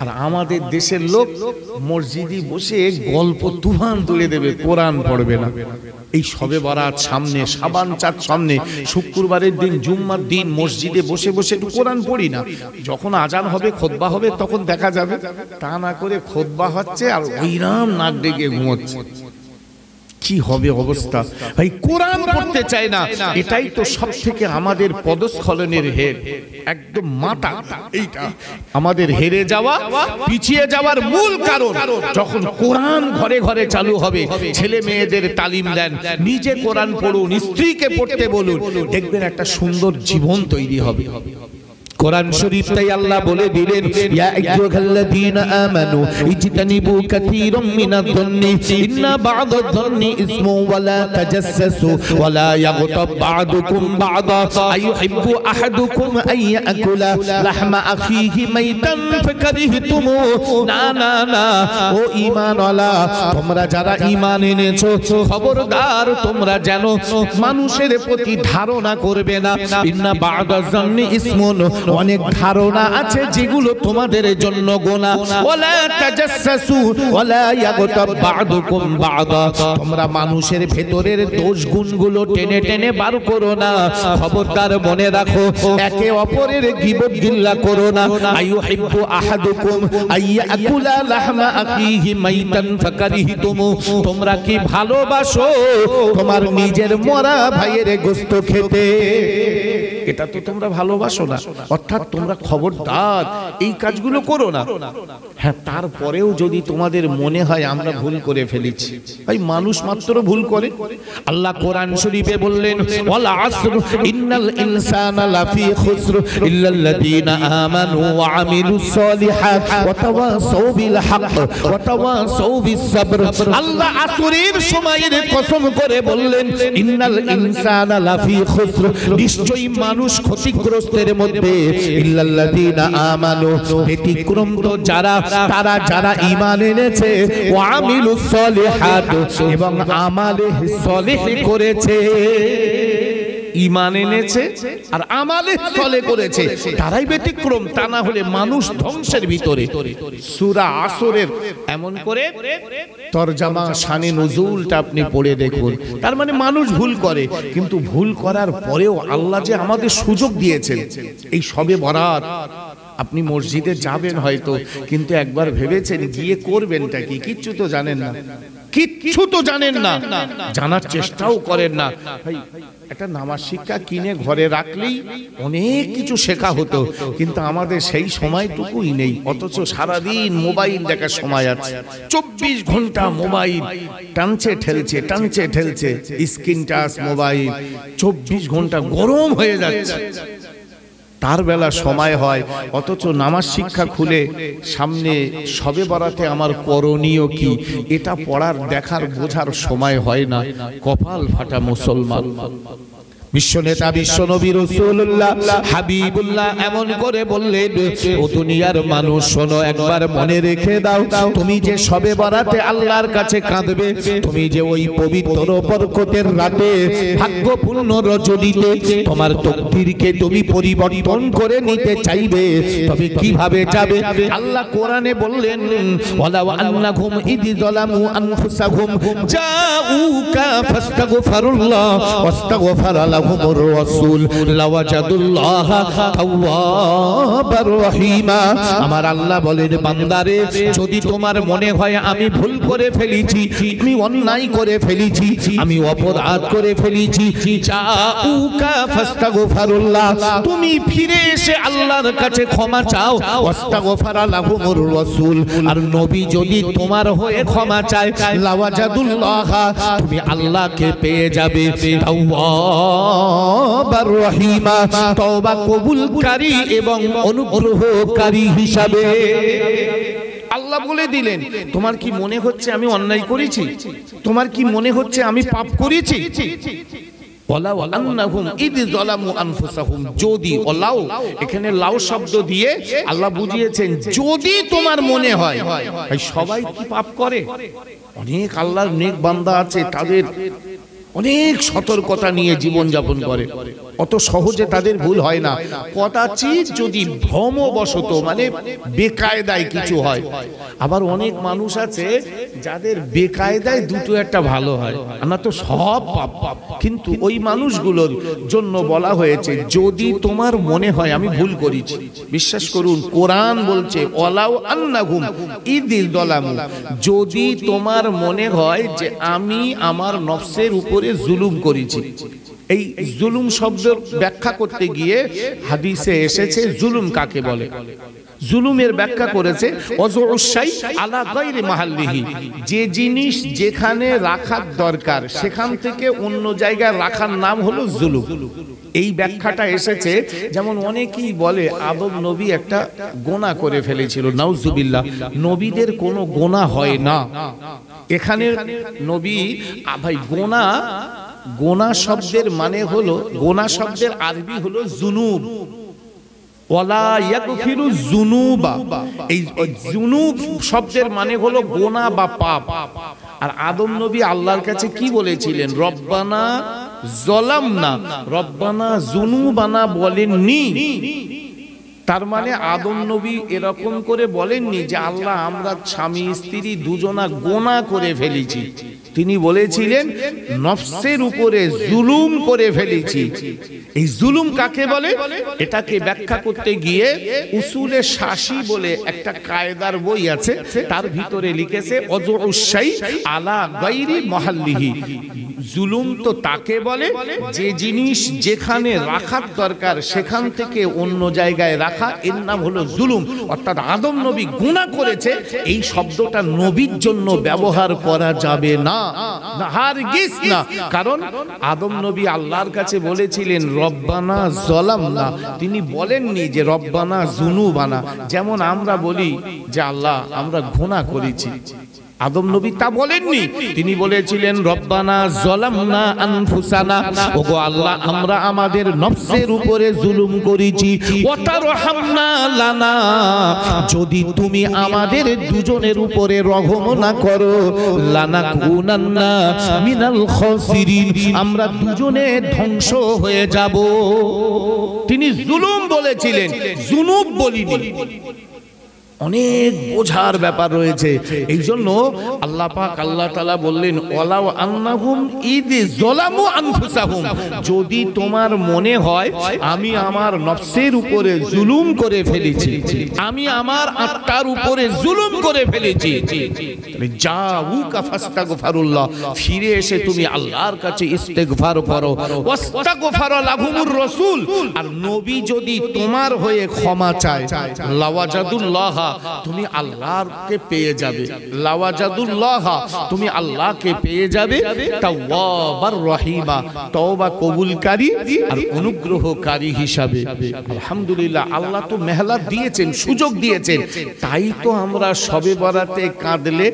আর আমাদের দেশের লোক মসজিদে বসে গল্প তুফান তুলে দেবে, কোরআন পড়বে না। এই শবে বরাত সামনে, শাবান চাঁদ সামনে, শুক্রবারের দিন, জুম্মার দিন মসজিদে বসে বসে একটু কোরআন পড়ি না। যখন আজান হবে, খুতবা হবে, তখন দেখা যাবে। তা না করে খুতবা হচ্ছে আর ওইরাম নাক ডেকে ঘুমোচ্ছে। কি হবে অবস্থা ভাই? কোরআন পড়তে চায় না। এটাই তো সব থেকে আমাদের পদস্খলনের হের, একদম মাথা। এইটা আমাদের হেরে যাওয়া, পিছিয়ে যাওয়ার মূল কারণ। যখন কোরআন ঘরে ঘরে চালু হবে, ছেলে মেয়েদের তালিম দেন, নিজে কোরআন পড়ুন, স্ত্রীকে পড়তে বলুন, দেখবেন একটা সুন্দর জীবন তৈরি হবে। কোরআন শরীফ তাই আল্লাহ বলে দিলেন, ইয়া আইয়ুহাল্লাযীনা আমানু ইজতানিবু কাসীরাম মিনায-যন্নি ইন্না বা'দায-যন্নি ইসমু ওয়া লা তাজাসসু ওয়া লা ইয়াগতাব বা'দুকুম বা'দা আইয়ুহিব্বু আহাদুকুম আন ইয়াকুলা লাহমা আখিহি মাইতান ফাকারিহতুমু। না না না, ও ঈমানওয়ালা, তোমরা যারা ঈমান এনেছো, খবরদার তোমরা যেন মানুষের প্রতি ধারণা করবে না। ইন্না বা'দায-যন্নি ইসমুন, অনেক ধারণা আছে যেগুলো তোমাদের জন্য গুনাহ। ওয়ালা তাজাসসু ওয়ালা ইয়াগতাব বা'দুকুম বা'দা, তোমরা মানুষের ভেতরের দোষ গুণগুলো টেনে টেনে বার করো না। খবরদার মনে রাখো, একে অপরের গীবত গিল্লা করো না। আইয়ুহিব্বু আহাদুকুম আইয়াকুলা লাহমা আখিহি মাইতান ফাকারিহতুমু, তোমরা কি ভালোবাসো তোমার নিজের মরা ভাইয়ের গোশত খেতে? এটা তো তোমরা ভালোবাসো না। অর্থাৎ তোমরা খবরদার এই কাজগুলো করো না। হ্যাঁ, তারপরেও যদি তোমাদের মনে হয় আমরা ভুল করে ফেলেছি, ভাই মানুষ মাত্র ভুল করে। আল্লাহ কোরআন শরীফে বললেন, ওয়াল আসর ইন্নাল ইনসানা লাফি খুসর ইল্লাল্লাযীনা আমানু ওয়া আমিলুস সলিহাত ওয়া তাওয়াসাউ বিল হক ওয়া তাওয়াসাউ বিস সাবর। আল্লাহ আসরের সময়ের কসম করে বললেন, ইন্নাল ইনসানা লাফি খুসর, নিশ্চয়ই মানুষ ক্ষতিগ্রস্তের মধ্যে। ইল্লাল্লাযীনা আমানু, ব্যতিক্রম তো যারা, তারা যারা ঈমান এনেছে, ওয়া আমিলুস সলিহাত, এবং আমালে সলিহ করেছে। ঈমান এনেছে আর আমালে সলে করেছে, তারাই ব্যতিক্রম। তা না হলে মানুষ ধ্বংসের ভিতরে। সূরা আসরের এমন করে তরজমা শানে নুজুলটা আপনি পড়ে দেখুন। তার মানে মানুষ ভুল করে, কিন্তু ভুল করার পরেও আল্লাহ যে আমাদের সুযোগ দিয়েছেন। এই শবে বরাত আপনি মসজিদে যাবেন হয়তো, কিন্তু একবার ভেবেছেন গিয়ে করবেনটা কি? কিচ্ছু তো জানেন না, কিচ্ছু তো জানেন না, জানার চেষ্টাও করেন না। ভাই, একটা নামাজ শিক্ষা কিনে ঘরে রাখলেই অনেক কিছু শেখা হতো, কিন্তু আমাদের সেই সময়টুকুই নেই। অথচ সারাদিন মোবাইল দেখার সময় আছে, 24 ঘন্টা মোবাইল টানছে ঠেলছে, টানছে ঠেলছে, স্ক্রিন টাচ মোবাইল 24 ঘন্টা গরম হয়ে যাচ্ছে। তার বেলা সময় হয়, অথচ নামাজ শিক্ষা খুলে সামনে শবে বরাতে আমার করণীয় কি, এটা পড়ার, দেখার, বোঝার সময় হয় না। কপাল ফাটা মুসলমান। বিশ্বনেতা বিশ্বনবী রাসূলুল্লাহ হাবিবুল্লাহ এমন করে বললেন, ও দুনিয়ার মানুষ শোনো, একবার মনে রেখে দাও, তুমি যে শবে বরাতে আল্লাহর কাছে কাঁদবে, তুমি যে ওই পবিত্র বরকতের রাতে, ভাগ্যপূর্ণ রজনীতে তোমার তকদীরকে তুমি পরিবর্তন করে নিতে চাইবে, তবে কিভাবে যাবে? আল্লাহ কোরআনে বললেন, ওয়ালাউ আন্নাহুম ইয যালামু আনফুসাহুম জাউকা ফাস্তাগফিরুল্লাহ ওয়াস্তাগফারা লাহুমুর রাসূল লাওয়াজাদুল্লাহা তাওয়াবার রহিমা। আমার আল্লাহ বলেন, বান্দারে, যদি তোমার মনে হয় আমি ভুল করে ফেলেছি, আমি অন্যায় করে ফেলেছি, আমি অপরাধ করে ফেলেছি, জাউকা ফাস্তাগফিরুল্লাহ, তুমি ফিরে এসে আল্লাহর কাছে ক্ষমা চাও, ওয়াস্তাগফারা লাহুমুর রাসূল, আর নবী যদি তোমার হয়ে ক্ষমা চায়, লাওয়াজাদুল্লাহা, তুমি আল্লাহকে পেয়ে যাবে তাওয়াবার রহিমা, তওবা কবুলকারী এবং অনুগ্রহকারী হিসাবে। আল্লাহ বলে দিলেন, তোমার কি মনে হচ্ছে আমি অন্যায় করেছি? তোমার কি মনে হচ্ছে আমি পাপ করেছি? ওয়ালাউ আন্নাহুম ইয যালামু আনফুসাহুম, যদি, ওয়ালাউ এখানে লাউ শব্দ দিয়ে আল্লাহ বুঝিয়েছেন যদি তোমার মনে হয়। ভাই, সবাই কি পাপ করে? অনেক আল্লাহর নেক বান্দা আছে, তাদের অনেক সতর্কতা নিয়ে জীবনযাপন করে, অত সহজে তাদের ভুল হয় না। কদাচিৎ যদি ভ্রমবশত মানে বেকায়দায় কিছু হয়, আবার অনেক মানুষ আছে যাদের বেকায়দায় দুটো একটা ভালো হয়, আমরা তো সব পাপ। কিন্তু ওই মানুষগুলোর জন্য বলা হয়েছে যদি তোমার মনে হয় আমি ভুল করেছি, বিশ্বাস করুন কোরআন বলছে ওয়ালাউ আন্নাহুম ইযি যালামু, যদি তোমার মনে হয় যে আমি আমার নফসের উপরে জুলুম করেছি। এই জুলুম শব্দের ব্যাখ্যা করতে গিয়ে হাদিসে এসেছে জুলুম কাকে বলে। জুলুমের ব্যাখ্যা করেছে ওয়াজউশাই আলা গায়রি মাহাল্লিহি, যে জিনিস যেখানে রাখার দরকার সেখান থেকে অন্য জায়গায় রাখার নাম হলো জুলুম। এই ব্যাখ্যাটা এসেছে, যেমন অনেকেই বলে আদম নবী একটা গোনা করে ফেলেছিল, নাউজুবিল্লাহ। নবীদের কোনো গোনা হয় না। এখানে নবী ভাই গোনা শব্দের মানে হলো, গোনা শব্দের আরবি হলো জুনুব, ওয়ালা ইয়াগফিরু যুনুবা। এই যুনুব শব্দের মানে হলো গোনা বা পাপ। আর আদম নবী আল্লাহর কাছে কি বলেছিলেন? রব্বানা যালামনা, রব্বানা যুনুবানা বলেননি। তার মানে আদম নবী এরকম করে বলেননি যে আল্লাহ আমরা স্বামী স্ত্রী দুজনা গোনা করে ফেলেছি। তিনি বলেছিলেন নফসের উপরে জুলুম করে ফেলেছি। এই জুলুম কাকে বলে এটাকে ব্যাখ্যা করতে গিয়ে উসুলে শাসি বলে একটা কায়দার বই আছে, তার ভিতরে লিখেছে ওয়াজউশাই আলা গায়রি মাহাল্লিহি, জুলুম তো তাকে বলে যে জিনিস যেখানে রাখার দরকার সেখান থেকে অন্য জায়গায় রাখা, এর নাম হলো জুলুম। অর্থাৎ আদম নবী গুনাহ করেছে, এই শব্দটা নবীর জন্য ব্যবহার করা যাবে না, হারগিজ না। কারণ আদম নবী আল্লাহর কাছে বলেছিলেন রব্বানা যালামনা, তিনি বলেননি যে রব্বানা যুনুবানা। যেমন আমরা বলি যে আল্লাহ আমরা গুনাহ করেছি, আদম নবী তা বলেননি, তিনি বলেছিলেন রব্বানা যালামনা আনফুসানা, ওগো আল্লাহ আমরা আমাদের নফসের উপরে জুলুম করেছি, ওয়াতারহামনা লানা, যদি তুমি আমাদের দুজনের উপরে রহম না করো, লানাকুনান্না মিনাল খাসিরিন, আমরা দুজনে ধ্বংস হয়ে যাব। তিনি জুলুম বলেছিলেন, জুনুব বলিনি। অনেক বোঝার ব্যাপার রয়েছে, এই জন্য আল্লাহ পাক আল্লাহ তাআলা বললেন ওয়ালাউ আন্নাহুম ইযি যালামু আনফুসাহুম, যদি তোমার মনে হয় আমি আমার নফসের উপরে জুলুম করে ফেলেছি, আমি আমার আত্মার উপরে জুলুম করে ফেলেছি, তাহলে জাউকা ফাস্তাগফিরুল্লাহ, ফিরে এসে তুমি আল্লাহর কাছে ইস্তেগফার করো। ওয়াস্তাগফার লাহুমুর রাসূল, আর নবী যদি তোমার হয়ে ক্ষমা চায়, লাওয়াজাদুল্লাহ, তুমি আল্লাহকে পেয়ে যাবে, লাওয়াজাদুল্লাহ, তুমি আল্লাহকে পেয়ে যাবে, তাওয়াবার রহিমা, তওবা কবুলকারী আর অনুগ্রহকারী হিসাবে। আলহামদুলিল্লাহ, আল্লাহ তো মেহনত দিয়েছেন, সুযোগ দিয়েছেন, তাই তো আমরা শবে বরাতে কাঁদলে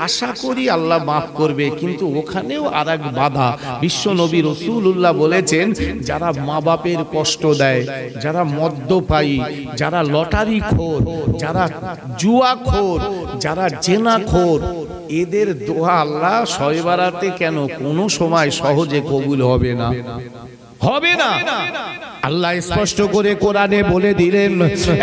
আশা করি আল্লাহ মাফ করবে। কিন্তু ওখানেও আরেক বাধা, বিশ্ব নবী রাসূলুল্লাহ বলেছেন যারা মা বাপের কষ্ট দেয়, যারা মদ্যপায়ী, যারা লটারি খোর, যারা জুয়াখোর, যারা জেনাখোর, এদের দোয়া আল্লাহ শবে বরাতে কেন কোনো সময় সহজে কবুল হবে না, হবে না। আল্লাহ স্পষ্ট করে কোরআনে বলে দিলেন,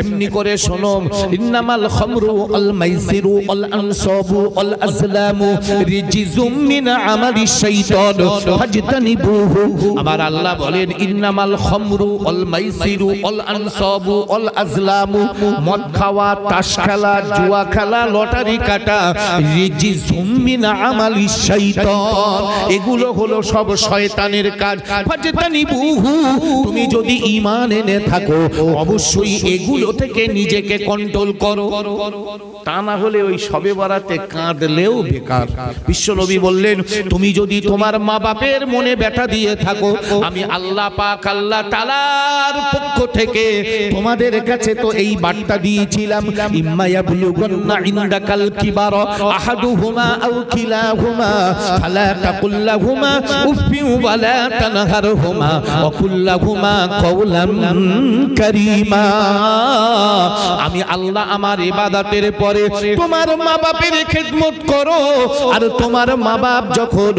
এমনি করে শোনো, ইন্নামাল খামরু ওয়াল মাইসিরু ওয়াল আনসাবু ওয়াল আজলামু রিজিজুম মিন আমালিশ শাইতান ফাজতানিবুহু। আবার আল্লাহ বলেন ইন্নামাল খামরু ওয়াল মাইসিরু ওয়াল আনসাবু ওয়াল আজলামু, মদ খাওয়া, তাস খেলা, জুয়া খেলা, লটারি কাটা, রিজিজুম মিন আমালিশ শাইতান, এগুলো হলো সব শয়তানের কাজ। ফাজতানিবুহু, তুমি যদি ঈমান এনে থাকো অবশ্যই এগুলো থেকে নিজেকে কন্ট্রোল করো, তা না হলে ওই শবে বরাতে কাঁদলেও বেকার। বিশ্বনবী বললেন তুমি যদি তোমার মা বাপের মনে ব্যথা দিয়ে থাকো, আমি আল্লাহ পাক আল্লাহ তাআলার পক্ষ থেকে তোমাদের কাছে তো এই বার্তা দিয়েছিলাম, ইম্মা ইয়াবলুগান্না ইনদাকাল কিবারা আহাদুহুমা আও কিলাহুমা ফালা তাকুল লাহুমা উফফিন ওয়ালা তানহারহুমা ওয়া কুল লাহুমা কওলান কারীমা। আমি আল্লাহ আমার ইবাদতের পরে তোমার মা বাপের খেদমত করো, আর তোমার মা বাপ যখন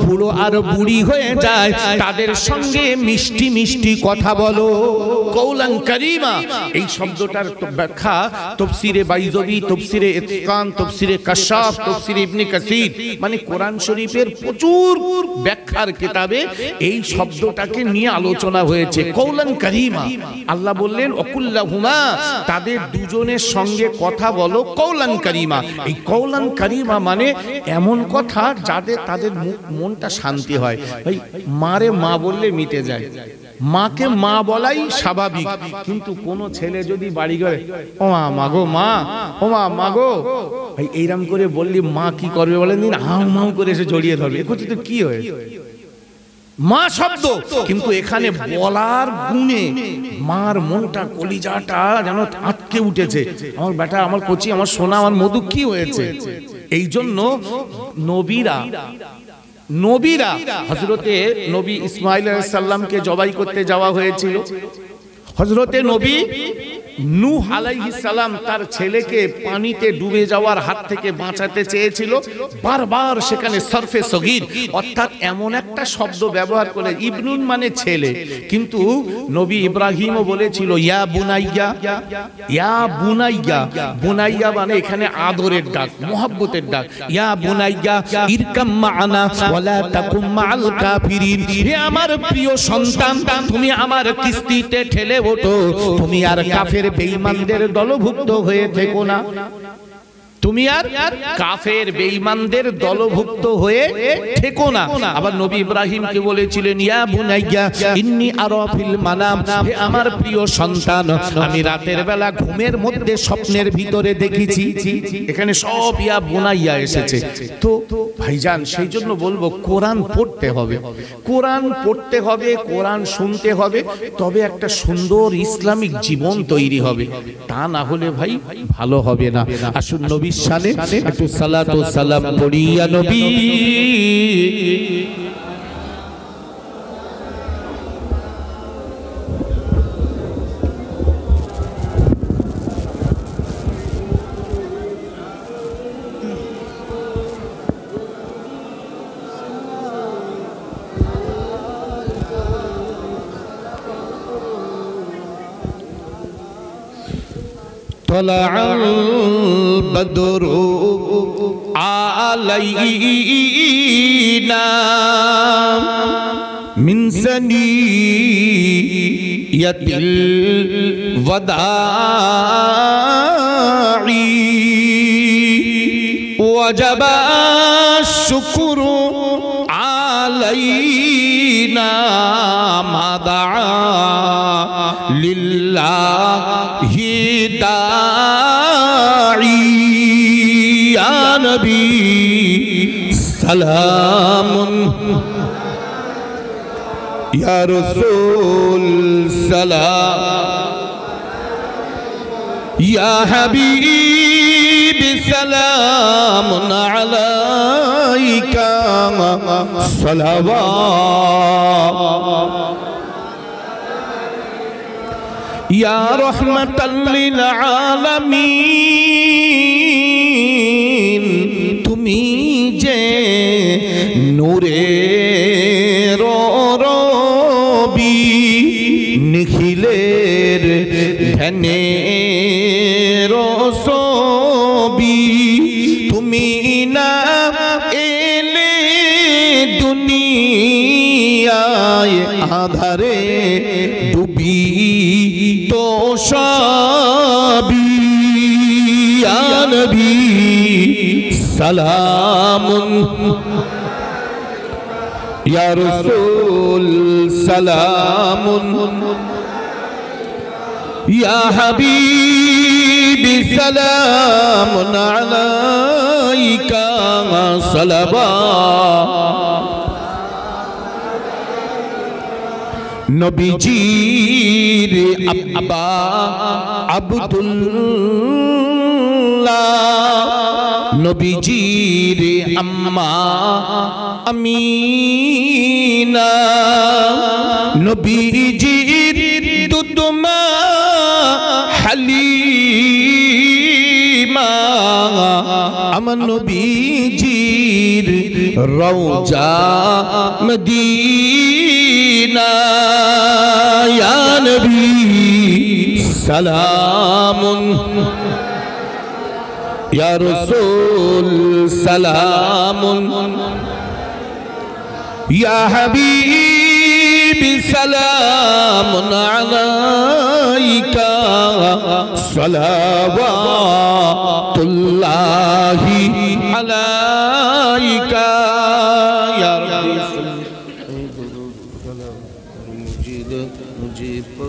বুড়ো আর বুড়ি হয়ে যায় তাদের সঙ্গে মিষ্টি মিষ্টি কথা বলো। কওলান কারীমা, এই শব্দটার ব্যাখ্যা তাফসীরে বাইজবী, তাফসীরে ইতকান, তাফসীরে কাশাফ, তাফসীরে ইবনে কাসির, মানে কোরআন শরীফের প্রচুর ব্যাখ্যার কিতাবে এই শব্দটাকে নিয়ে আলোচনা হয়েছে। কওলান কারীমা, আল্লাহ বললেন অকুল্লাহুমা, তাদের দুজনের সঙ্গে কথা বলো কওলান কারীমা। এই কওলান কারীমা মানে এমন কথা যাতে তাদের মনটা শান্তি হয়। ভাই, মারে মা বললে মিটে যায়, মাকে মা বলাই স্বাভাবিক, কিন্তু কোন ছেলে যদি বাড়ি করে ও মা মাগো মা, ও মা মাগো, ভাই এইরকম করে বললি মা কি করবে বলেন দিন? হাউ মাউ করে এসে জড়িয়ে ধরবে। একটু তো কি হয় মা শব্দ, কিন্তু এখানে বলার গুণে মার মনটা কলিজাটা যেন আটকে উঠেছে। আমার বেটা, আমার কচি, আমার সোনা, আমার মধু কি হয়েছে? এই জন্য নবীরা হযরতে নবী ইসমাঈল আলাইহিস সালামকে জবাই করতে যাওয়া হয়েছিল। হযরতে নবী নূহ আলাইহিস সালাম তার ছেলেকে পানিতে ডুবে যাওয়ার হাত থেকে বাঁচাতে চেয়েছিল। বারবার সেখানে সরফে সগীর অর্থাৎ এমন একটা শব্দ ব্যবহার করে, ইবনুন মানে ছেলে, কিন্তু নবী ইব্রাহিমও বলেছিল ইয়া বুনাইয়া, ইয়া বুনাইয়া। বুনাইয়া মানে এখানে আদরের ডাক, মোহাব্বতের ডাক। ইয়া বুনাইয়া ইরকাম মা'ানা ওয়ালা তাকুম মা'আল কাফিরিন, হে আমার প্রিয় সন্তান, তুমি আমার কিস্তিতে ঠেলে ওঠো, তুমি আর কাফের বেঈমানদের দলভুক্ত হয়ে থেকো না, তুমি আর কাফের বেঈমানদের দলভুক্ত হয়ে থেকো না। আবার নবী ইব্রাহিমকে বলেছিলেন ইয়া বুনাইয়া ইন্নী আরা ফিল মানাম, হে আমার প্রিয় সন্তান, আমি রাতের বেলা ঘুমের মধ্যে স্বপ্নের ভিতরে দেখেছি। এখানে সব ইয়া বুনাইয়া এসেছে। তো ভাইজান, সেই জন্য বলবো কোরআন পড়তে হবে, কোরআন পড়তে হবে, কোরআন শুনতে হবে, তবে একটা সুন্দর ইসলামিক জীবন তৈরি হবে। তা না হলে ভাই ভালো হবে না। আসুন নবী শানে একটু সালাত ও সালাম পড়ি ইয়া নবী। طلع البدر علينا من ثنية الوداع وجب الشكر علينا ما دعا لله داعي يا نبي سلام يا رسول سلام يا حبيب سلام عليك صلوات يا رحمة للعالمين তুমি যে নূরের রবি নিখিলের ধ্যানের ছবি, তুমি না এলে দুনিয়ায় আধারে ডুবি তো সবই ইয়া নবী সালামুন ইয়া রাসূল সালামুন ইয়া হাবিবি সালামুন আলাইকা সালাওয়াত। নবীজির আব্বা আব্দুল্লাহ, নবীজির আম্মা আমিনা, নবীজির হালিমা আমার নবীজির রওজা মদিনা ইয়া নবী সালামুন ইয়া রাসূল সালামুন ইয়া হাবিবি সালামুন আলাইকা সালাওয়াতুল্লাহি আলাইকা ইয়া রাব্বি সালাম মুজিব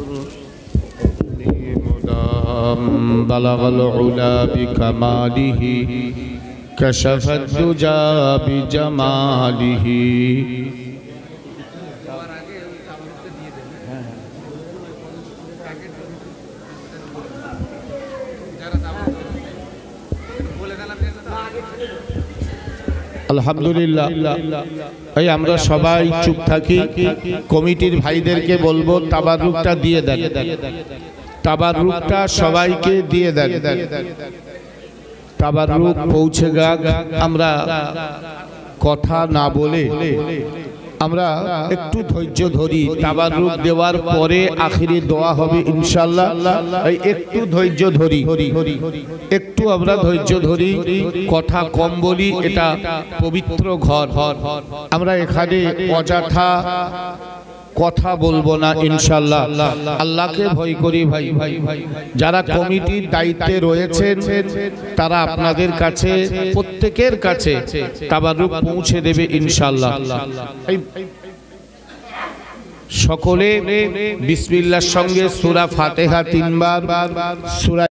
মুদাম বালাগাল উলা বিকামালিহি কাশাফাদ দুজা বিজামালিহি আলহামদুলিল্লাহ। এই আমরা সবাই চুপ থাকি, কমিটির ভাইদেরকে বলবো তাবারুকটা দিয়ে দেন, তাবারুকটা সবাইকে দিয়ে দেন, তাবারুক পৌঁছে যাক। আমরা কথা না বলে আমরা একটু ধৈর্য ধরি, তাবারুক দেওয়ার পরে আখিরি দোয়া হবে ইনশাআল্লাহ। এই একটু ধৈর্য ধরি, একটু আমরা ধৈর্য ধরি, কথা কম বলি, এটা পবিত্র ঘর, আমরা এখানে অযথা কথা বলবো না ইনশাআল্লাহ। আল্লাহকে ভয় করি ভাই। যারা কমিটির দায়িত্বে রয়েছেন তারা আপনাদের কাছে, প্রত্যেকের কাছে তাবারুক পৌঁছে দেবে ইনশাআল্লাহ। সকলে বিসমিল্লাহর সঙ্গে সূরা ফাতিহা 3 বার, সূরা